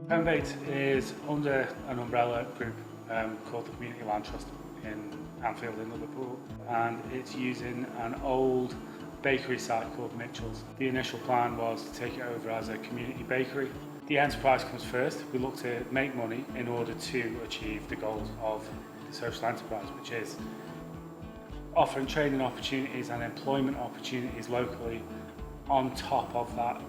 Homebaked is under an umbrella group called the Community Land Trust in Anfield in Liverpool, and it's using an old bakery site called Mitchell's. The initial plan was to take it over as a community bakery. The enterprise comes first. We look to make money in order to achieve the goals of the social enterprise, which is offering training opportunities and employment opportunities locally on top of that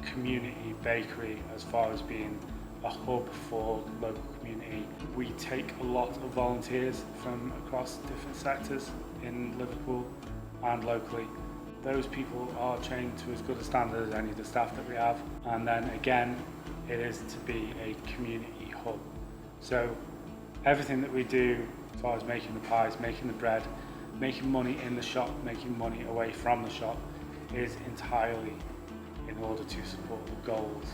community bakery, as far as being a hub for the local community. We take a lot of volunteers from across different sectors in Liverpool and locally. Those people are trained to as good a standard as any of the staff that we have, and then again it is to be a community hub. So everything that we do as far as making the pies, making the bread, making money in the shop, making money away from the shop is entirely in order to support the goals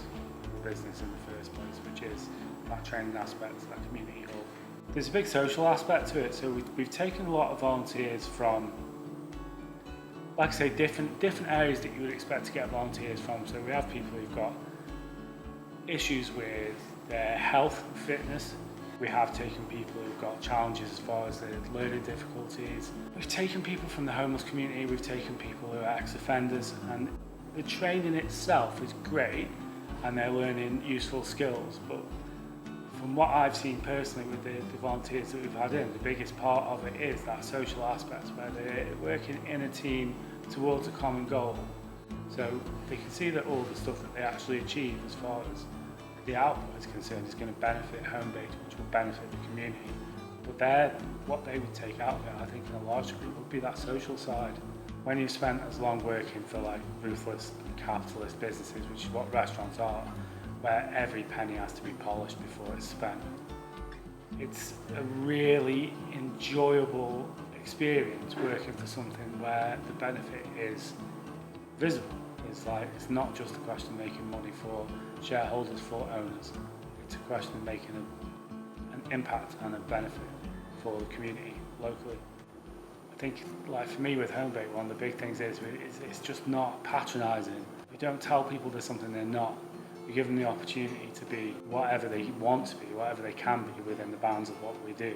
of the business in the first place, which is that training aspect, that community hub. There's a big social aspect to it, so we've taken a lot of volunteers from, like I say, different areas that you would expect to get volunteers from. So we have people who've got issues with their health and fitness. We have taken people who've got challenges as far as their learning difficulties. We've taken people from the homeless community, we've taken people who are ex-offenders, and the training itself is great and they're learning useful skills, but from what I've seen personally with the volunteers that we've had in, the biggest part of it is that social aspect where they're working in a team towards a common goal. So they can see that all the stuff that they actually achieve as far as the output is concerned is going to benefit Homebaked, which will benefit the community. But what they would take out of it, I think in a large degree, would be that social side. When you've spent as long working for like ruthless capitalist businesses, which is what restaurants are, where every penny has to be polished before it's spent, it's a really enjoyable experience working for something where the benefit is visible. It's not just a question of making money for shareholders, for owners. It's a question of making an impact and a benefit for the community locally. I think, like for me with Homebaked, one of the big things is it's just not patronising. We don't tell people there's something they're not. We give them the opportunity to be whatever they want to be, whatever they can be within the bounds of what we do,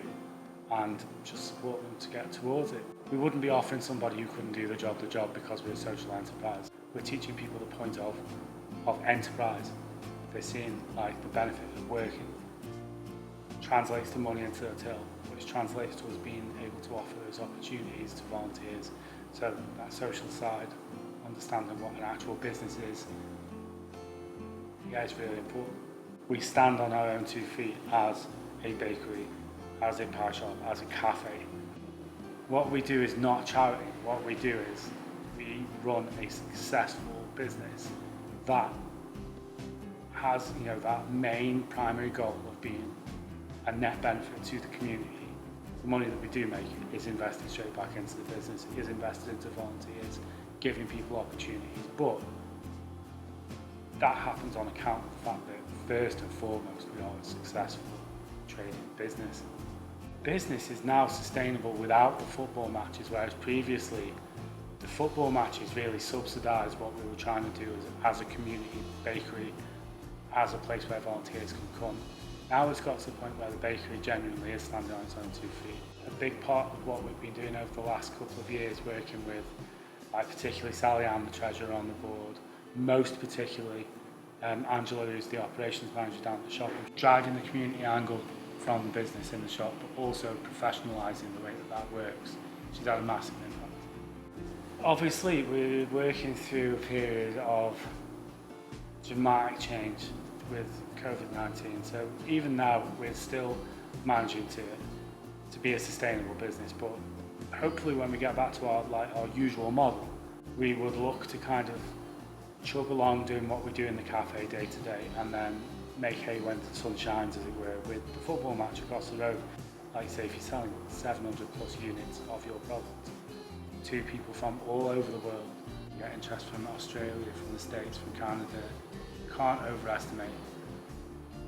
and just support them to get towards it. We wouldn't be offering somebody who couldn't do the job because we're a social enterprise. We're teaching people the point of enterprise. They're seeing like the benefit of working translates to money into the till, which translates to us being able to offer those opportunities to volunteers. So that social side, understanding what an actual business is, yeah, it's really important. We stand on our own 2 feet as a bakery, as a pie shop, as a cafe. What we do is not charity. What we do is we run a successful business that has, that main primary goal of being a net benefit to the community. The money that we do make is invested straight back into the business, is invested into volunteers, giving people opportunities, but that happens on account of the fact that first and foremost we are a successful trading business. Business is now sustainable without the football matches, whereas previously the football matches really subsidised what we were trying to do as a community bakery, as a place where volunteers can come. Now it's got to the point where the bakery genuinely is standing on its own 2 feet. A big part of what we've been doing over the last couple of years, working with, particularly Sally Ann, the treasurer on the board, most particularly Angela, who's the operations manager down at the shop, driving the community angle from the business in the shop, but also professionalising the way that works. She's had a massive impact. Obviously, we're working through a period of dramatic change with COVID-19, so even now we're still managing to be a sustainable business, but hopefully when we get back to our usual model, we would look to kind of chug along doing what we do in the cafe day to day, and then make hay when the sun shines, as it were, with the football match across the road. Like say, if you're selling 700 plus units of your product to people from all over the world, you get interest from Australia, from the States, from Canada, you can't overestimate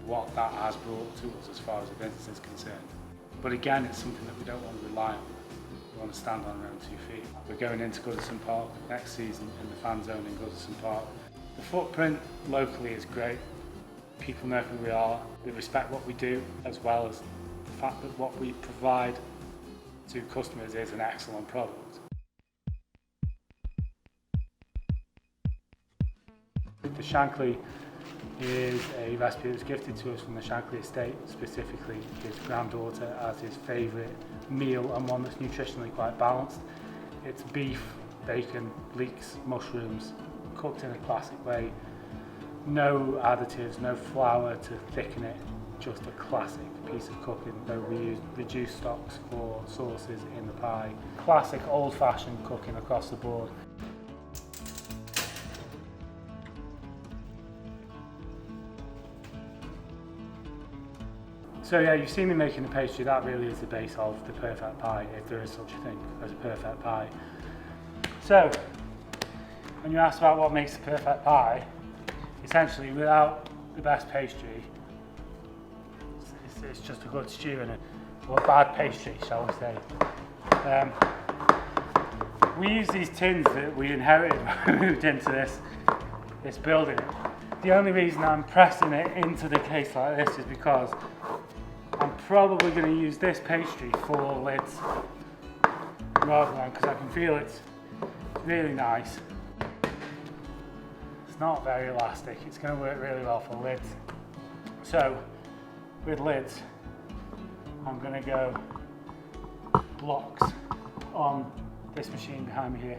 what that has brought to us as far as the business is concerned. But again, it's something that we don't want to rely on. We want to stand on our own 2 feet. We're going into Goodison Park next season in the fan zone in Goodison Park. The footprint locally is great. people know who we are, they respect what we do, as well as the fact that what we provide to customers is an excellent product. The Shankly is a recipe that was gifted to us from the Shankly estate, specifically his granddaughter, as his favourite meal, and one that's nutritionally quite balanced. It's beef, bacon, leeks, mushrooms, cooked in a classic way. No additives, no flour to thicken it, just a classic piece of cooking, though we use reduced stocks for sauces in the pie. Classic old-fashioned cooking across the board. So yeah, you've seen me making the pastry. That really is the base of the perfect pie, if there is such a thing as a perfect pie. So, when you ask about what makes a perfect pie, essentially without the best pastry, it's just a good stew and or a bad pastry, shall we say. We use these tins that we inherited when we moved into this building. The only reason I'm pressing it into the case like this is because I'm probably going to use this pastry for lids rather than, because I can feel it's really nice. It's not very elastic, it's going to work really well for lids. So with lids, I'm going to go blocks on this machine behind me here.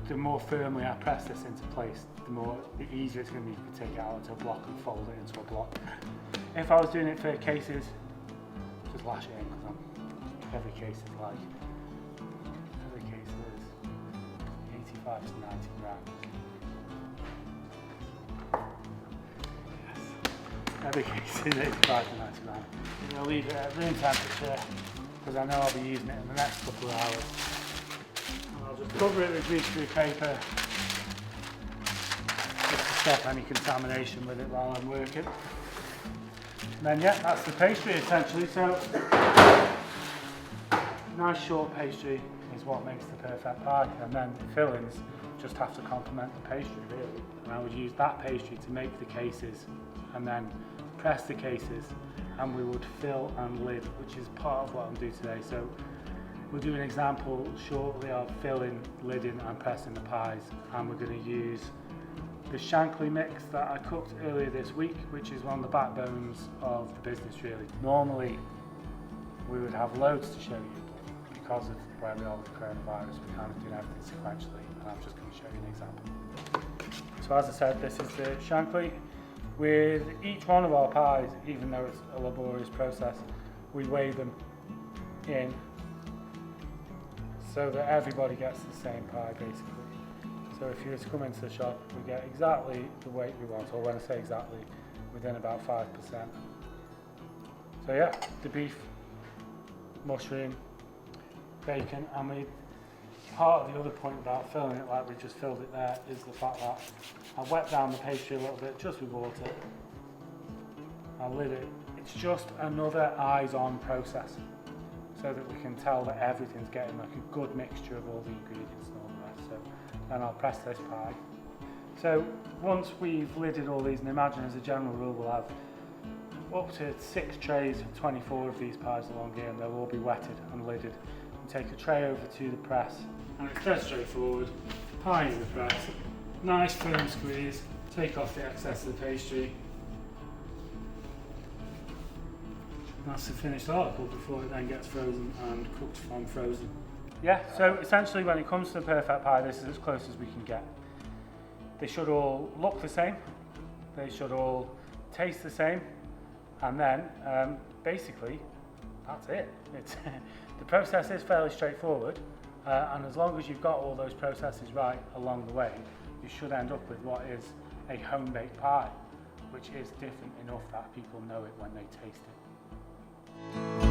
The more firmly I press this into place, the easier it's going to be to take it out into a block and fold it into a block. If I was doing it for cases, just lash it in, because every case is 85 to 90 grams. Yes. Every case is 85 to 90 grams. I'm going to leave it at room temperature because I know I'll be using it in the next couple of hours. And I'll just cover it with grease-free paper just to stop any contamination with it while I'm working. And then yeah, that's the pastry essentially. So nice short pastry is what makes the perfect pie, and then the fillings just have to complement the pastry really. And I would use that pastry to make the cases and then press the cases, and we would fill and lid, which is part of what I'm doing today. So we'll do an example shortly of filling, lidding and pressing the pies, and we're going to use the Shankly mix that I cooked earlier this week, which is one of the backbones of the business really. Normally we would have loads to show you, but because of where we are with the coronavirus, we're kind of doing everything sequentially, and I'm just going to show you an example. So as I said, this is the Shankly. With each one of our pies, even though it's a laborious process, we weigh them in so that everybody gets the same pie basically. So if you were to come into the shop, we get exactly the weight we want, or when I say exactly, within about 5%. So yeah, the beef, mushroom, bacon, and part of the other point about filling it like we just filled it there is the fact that I wet down the pastry a little bit just with water. I lid it. It's just another eyes-on process so that we can tell that everything's getting like a good mixture of all the ingredients and all the rest. So then I'll press this pie. So once we've lidded all these, and imagine as a general rule we'll have up to 6 trays of 24 of these pies along here, and they'll all be wetted and lidded. And take a tray over to the press, and it's dead straightforward. Pie in the press, nice firm squeeze, take off the excess of the pastry. And that's the finished article before it then gets frozen and cooked from frozen. Yeah, so essentially when it comes to the perfect pie, this is as close as we can get. They should all look the same, they should all taste the same, and then basically that's it. The process is fairly straightforward, and as long as you've got all those processes right along the way, you should end up with what is a home-baked pie, which is different enough that people know it when they taste it.